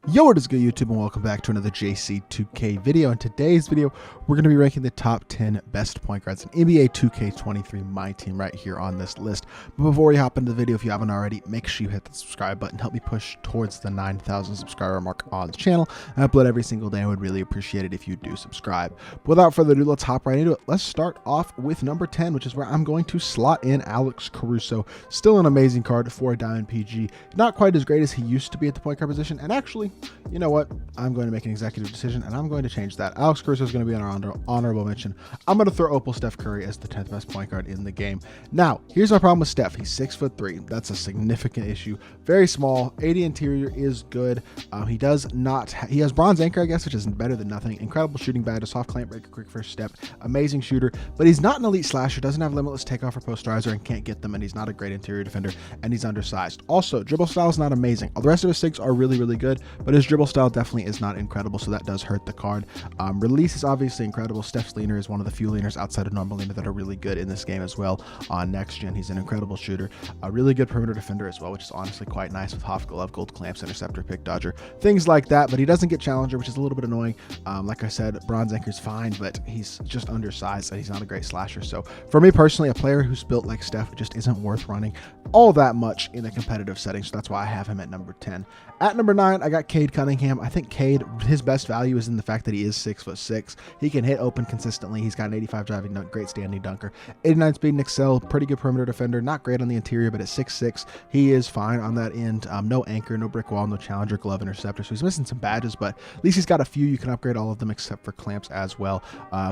Yo, what is good, YouTube, and welcome back to another JC2K video. In today's video, we're going to be ranking the top 10 best point guards in NBA 2K23 MyTEAM right here on this list. But before we hop into the video, if you haven't already, make sure you hit the subscribe button. Help me push towards the 9,000 subscriber mark on the channel. I upload every single day. I would really appreciate it if you do subscribe. But without further ado, let's hop right into it. Let's start off with number 10, which is where I'm going to slot in Alex Caruso. Still an amazing card for a Diamond PG. Not quite as great as he used to be at the point guard position, and actually, you know what? I'm going to make an executive decision, and I'm going to change that. Alex Caruso is going to be an honorable mention. I'm going to throw Opal Steph Curry as the 10th best point guard in the game. Now, here's my problem with Steph. He's 6'3". That's a significant issue. Very small. 80 interior is good. He has bronze anchor, I guess, which is better than nothing. Incredible shooting badge, a soft clamp breaker, quick first step, amazing shooter, but he's not an elite slasher, doesn't have limitless takeoff or posterizer and can't get them, and he's not a great interior defender, and he's undersized. Also, dribble style is not amazing. All the rest of his sigs are really, really good, but his dribble style definitely is not incredible, so that does hurt the card. Release is obviously incredible. Steph's leaner is one of the few leaners outside of normal leaner that are really good in this game as well. On next gen, he's an incredible shooter, a really good perimeter defender as well, which is honestly quite nice with Hoff Glove, gold clamps, interceptor, pick dodger, things like that. But he doesn't get challenger, which is a little bit annoying. Like I said, bronze anchor is fine, but he's just undersized and he's not a great slasher. So for me personally, a player who's built like Steph just isn't worth running all that much in a competitive setting. So that's why I have him at number 10. At number 9, I got Cade Cunningham. I think Cade, his best value is in the fact that he is 6'6". He can hit open consistently. He's got an 85 driving dunk, great standing dunker, 89 speed and excel, pretty good perimeter defender, not great on the interior, but at 6'6", he is fine on that end. No anchor, no brick wall, no challenger, glove, interceptor. So he's missing some badges, but at least he's got a few. You can upgrade all of them except for clamps as well.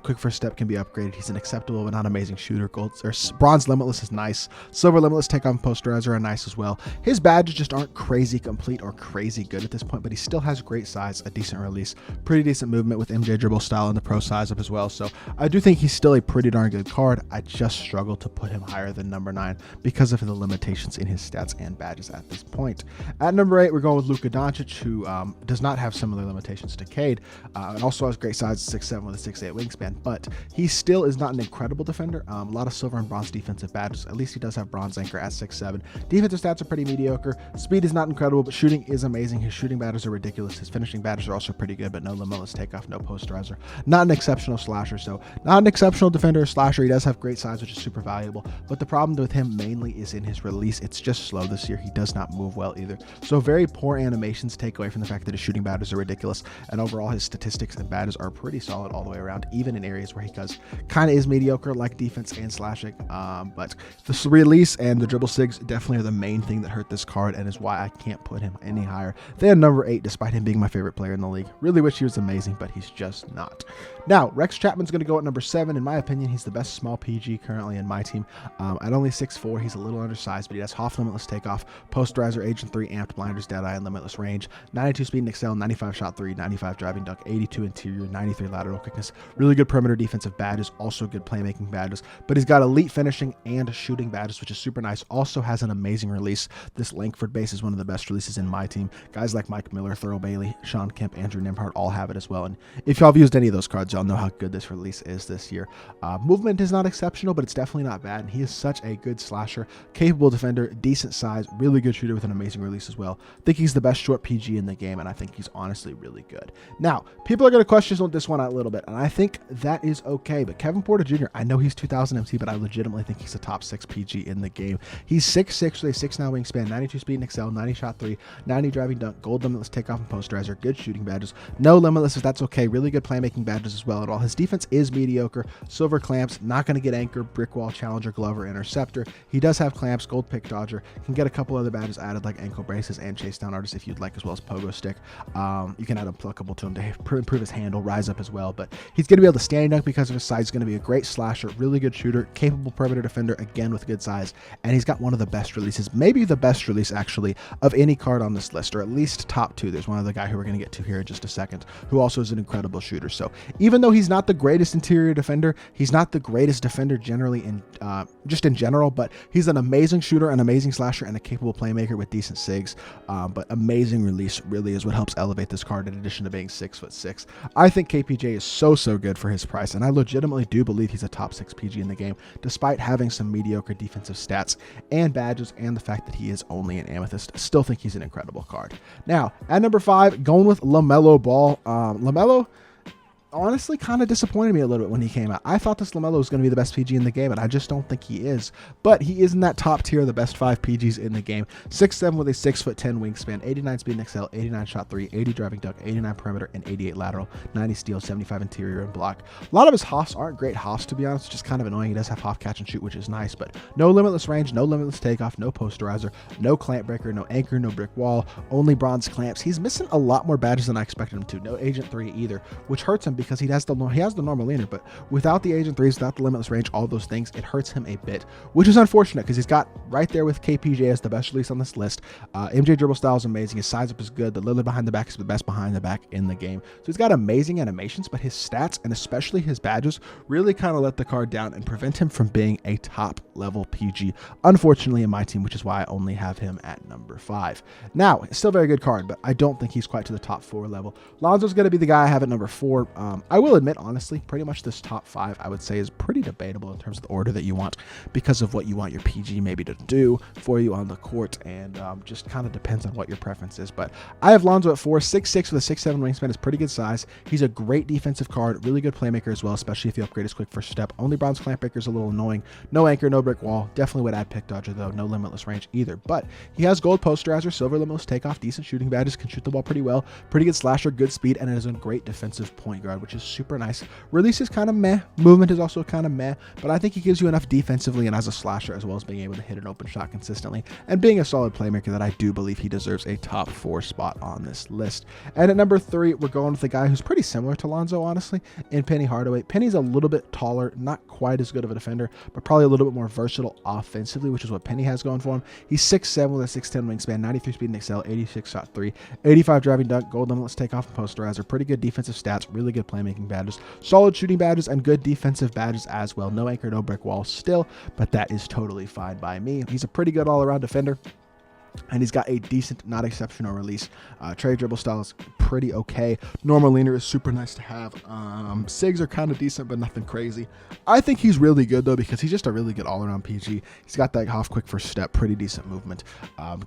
Quick first step can be upgraded. He's an acceptable but not amazing shooter. Gold or bronze limitless is nice. Silver limitless takeoff and posterizer are nice as well. His badges just aren't crazy complete or crazy good at this point, but he still has great size, a decent release, pretty decent movement with MJ dribble style and the pro size up as well. So I do think he's still a pretty darn good card. I just struggle to put him higher than number 9 because of the limitations in his stats and badges at this point. At number 8, we're going with Luka Doncic, who does not have similar limitations to Cade, and also has great size, 6'7" with a 6'8" wingspan, but he still is not an incredible defender. A lot of silver and bronze defensive badges. At least he does have bronze anchor at 6'7". Defensive stats are pretty mediocre. Speed is not incredible, but shooting is amazing. His shooting badges are ridiculous. His finishing badges are also pretty good, but no limitless takeoff, no posterizer. Not an exceptional slasher, so not an exceptional defender or slasher. He does have great size, which is super valuable, but the problem with him mainly is in his release. It's just slow this year. He does not move well either. So very poor animations take away from the fact that his shooting badges are ridiculous, and overall his statistics and badges are pretty solid all the way around, even in areas where he kind of is mediocre, like defense and slashing. But the release and the dribble sigs definitely are the main thing that hurt this card, and is why I can't put him any higher than number 8, despite him being my favorite player in the league. Really wish he was amazing, but he's just not. Now, Rex Chapman's going to go at number 7. In my opinion, he's the best small PG currently in my team. At only 6'4", he's a little undersized, but he has Hoff limitless takeoff, posterizer, agent 3, amped, blinders, dead eye, and limitless range, 92 speed and excel, 95 shot 3, 95 driving dunk, 82 interior, 93 lateral quickness, really good perimeter defensive badges, also good playmaking badges, but he's got elite finishing and shooting badges, which is super nice. Also has an amazing release. This Langford base is one of the best releases in my team. Guys like Mike Miller, Thurl Bailey, Sean Kemp, Andrew Nimhart all have it as well, and if y'all have used any of those cards, y'all know how good this release is this year. Movement is not exceptional, but it's definitely not bad, and he is such a good slasher, capable defender, decent size, really good shooter with an amazing release as well. I think he's the best short PG in the game, and I think he's honestly really good. Now, people are going to question this one out a little bit, and I think that is okay, but Kevin Porter Jr., I know he's 2000 MC, but I legitimately think he's a top 6 PG in the game. He's 6'6" with a 6'9" wingspan, 92 speed and excel, 90 shot 3, 90 driving dunk, gold limitless takeoff and posterizer, good shooting badges, no limitless, if that's okay, really good playmaking badges as well. And all his defense is mediocre, silver clamps, not going to get anchor, brick wall, challenger, glove, or interceptor. He does have clamps, gold pick dodger, can get a couple other badges added like ankle braces and chase down artist if you'd like, as well as pogo stick. You can add unpluckable to him to improve his handle, rise up as well, but he's going to be able to stand dunk because of his size. He's going to be a great slasher, really good shooter, capable perimeter defender, again with good size, and he's got one of the best releases, maybe the best release actually of any card on this list, or at least top 2. There's one other guy who we're going to get to here in just a second, who also is an incredible shooter. So even though he's not the greatest interior defender, he's not the greatest defender generally in just in general, but he's an amazing shooter, an amazing slasher, and a capable playmaker with decent sigs. But amazing release really is what helps elevate this card, in addition to being 6'6". I think KPJ is so good for his price, and I legitimately do believe he's a top 6 PG in the game, despite having some mediocre defensive stats and badges, and the fact that he is only an amethyst. Still think he's an incredible card. Now, At number 5, going with Lamelo Ball. Lamelo honestly kind of disappointed me a little bit when he came out. I thought this Lamelo was going to be the best PG in the game, and I just don't think he is. But he is in that top tier of the best 5 PGs in the game. 6'7" with a 6'10" wingspan, 89 speed and XL, 89 shot 3, 80 driving dunk, 89 perimeter, and 88 lateral, 90 steal, 75 interior and block. A lot of his hoffs aren't great hoffs, to be honest. It's just kind of annoying. He does have hoff catch and shoot, which is nice, but no limitless range, no limitless takeoff, no posterizer, no clamp breaker, no anchor, no brick wall, only bronze clamps. He's missing a lot more badges than I expected him to. No Agent 3 either, which hurts him because he has the normal leaner, but without the Agent 3s, without the limitless range, all those things, it hurts him a bit, which is unfortunate because he's got right there with KPJ as the best release on this list. MJ dribble style is amazing. His size up is good. The Lillard behind the back is the best behind the back in the game. So he's got amazing animations, but his stats and especially his badges really kind of let the card down and prevent him from being a top level PG, unfortunately, in my team, which is why I only have him at number 5. Now, it's still a very good card, but I don't think he's quite to the top 4 level. Lonzo's going to be the guy I have at number 4. I will admit, honestly, pretty much this top 5 I would say is pretty debatable in terms of the order that you want, because of what you want your PG maybe to do for you on the court, and just kind of depends on what your preference is. But I have Lonzo at 4. 6'6" with a 6'7" wingspan is pretty good size. He's a great defensive card, really good playmaker as well, especially if you upgrade his quick first step. Only bronze clamp breaker is a little annoying. No anchor, no brick wall. Definitely would add pick dodger though. No limitless range either. But he has gold posterizer, silver limitless takeoff, decent shooting badges, can shoot the ball pretty well, pretty good slasher, good speed, and is a great defensive point guard, which is super nice. Release is kind of meh. Movement is also kind of meh, but I think he gives you enough defensively and as a slasher, as well as being able to hit an open shot consistently and being a solid playmaker, that I do believe he deserves a top 4 spot on this list. And at number 3, we're going with a guy who's pretty similar to Lonzo, honestly, in Penny Hardaway. Penny's a little bit taller, not quite as good of a defender, but probably a little bit more versatile offensively, which is what Penny has going for him. He's 6'7" with a 6'10" wingspan, 93 speed and XL, 86 shot 3, 85 driving dunk, gold limitless takeoff and posterizer, pretty good defensive stats, really good playmaking badges, solid shooting badges, and good defensive badges as well. No anchor, no brick wall still, but that is totally fine by me. He's a pretty good all-around defender, and he's got a decent, not exceptional release. Trade dribble style is pretty okay. Normal leaner is super nice to have. Sigs are kind of decent, but nothing crazy. I think he's really good, though, because he's just a really good all-around PG. He's got that half quick first step, pretty decent movement,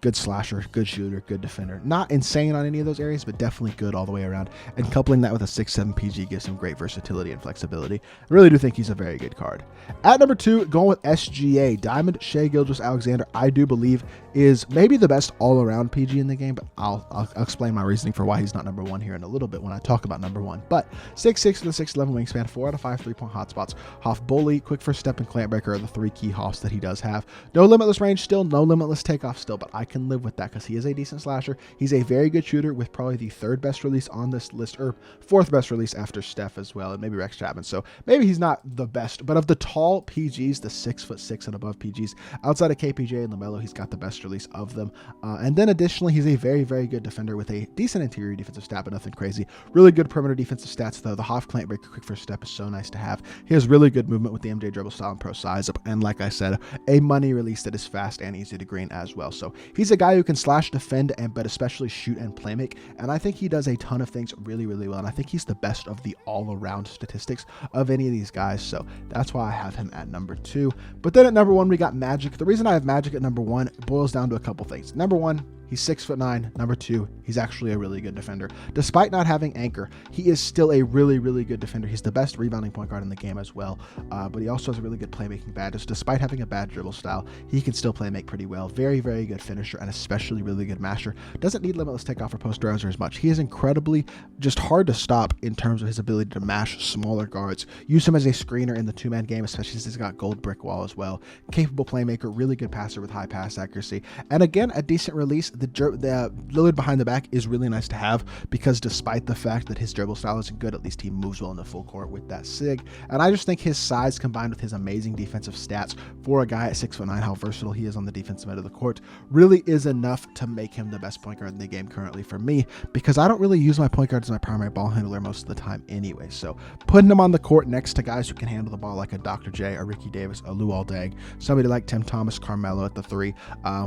good slasher, good shooter, good defender. Not insane on any of those areas, but definitely good all the way around. And coupling that with a 6'7" PG gives him great versatility and flexibility. I really do think he's a very good card. At number 2, going with SGA, Diamond Shai Gilgeous-Alexander, I do believe is maybe the best all-around PG in the game, but I'll explain my reasoning for why he's not number 1 here in a little bit when I talk about number 1. But 6'6" with a 6'11" wingspan, 4 out of 5 3-point hotspots, Hoff bully, quick first step, and clamp breaker are the 3 key Hoffs that he does have. No limitless range still, no limitless takeoff still, but I can live with that because he is a decent slasher. He's a very good shooter with probably the 3rd best release on this list, or 4th best release after Steph as well, and maybe Rex Chapman. So maybe he's not the best, but of the tall PGs, the 6'6" and above PGs, outside of KPJ and Lamelo, he's got the best release of them. And then additionally, he's a very, very good defender with a decent interior defensive stat, but nothing crazy. Really good perimeter defensive stats, though. The Hoff clamp breaker quick first step is so nice to have. He has really good movement with the MJ dribble style and pro size up. And like I said, a money release that is fast and easy to green as well. So he's a guy who can slash, defend, but especially shoot and play make. And I think he does a ton of things really, really well. And I think he's the best of the all-around statistics of any of these guys. So that's why I have him at number 2. But then at number 1, we got Magic. The reason I have Magic at number 1 boils down to a couple things. Number 1, he's 6'9". Number 2, he's actually a really good defender. Despite not having anchor, he is still a really, really good defender. He's the best rebounding point guard in the game as well. But he also has a really good playmaking badge. Despite having a bad dribble style, he can still play make pretty well. Very, very good finisher and especially really good masher. Doesn't need limitless takeoff or posterizer as much. He is incredibly just hard to stop in terms of his ability to mash smaller guards. Use him as a screener in the 2-man game, especially since he's got gold brick wall as well. Capable playmaker, really good passer with high pass accuracy. And again, a decent release. The Lillard behind the back is really nice to have because despite the fact that his dribble style isn't good, at least he moves well in the full court with that sig. And I just think his size combined with his amazing defensive stats for a guy at 6'9", how versatile he is on the defensive end of the court, really is enough to make him the best point guard in the game currently for me, because I don't really use my point guard as my primary ball handler most of the time anyway. So putting him on the court next to guys who can handle the ball like a Dr. J, a Ricky Davis, a Luol Deng, somebody like Tim Thomas, Carmelo at the 3,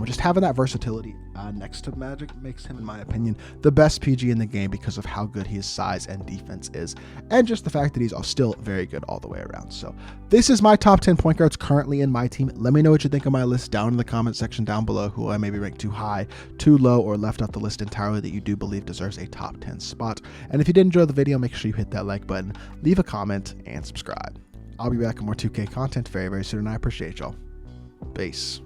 just having that versatility next to Magic makes him, in my opinion, the best PG in the game because of how good his size and defense is, and just the fact that he's still very good all the way around. So this is my top 10 point guards currently in my team. Let me know what you think of my list down in the comment section down below, who I maybe ranked too high, too low, or left off the list entirely that you do believe deserves a top 10 spot. And if you did enjoy the video, make sure you hit that like button, leave a comment, and subscribe. I'll be back with more 2K content very, very soon, and I appreciate y'all. Peace.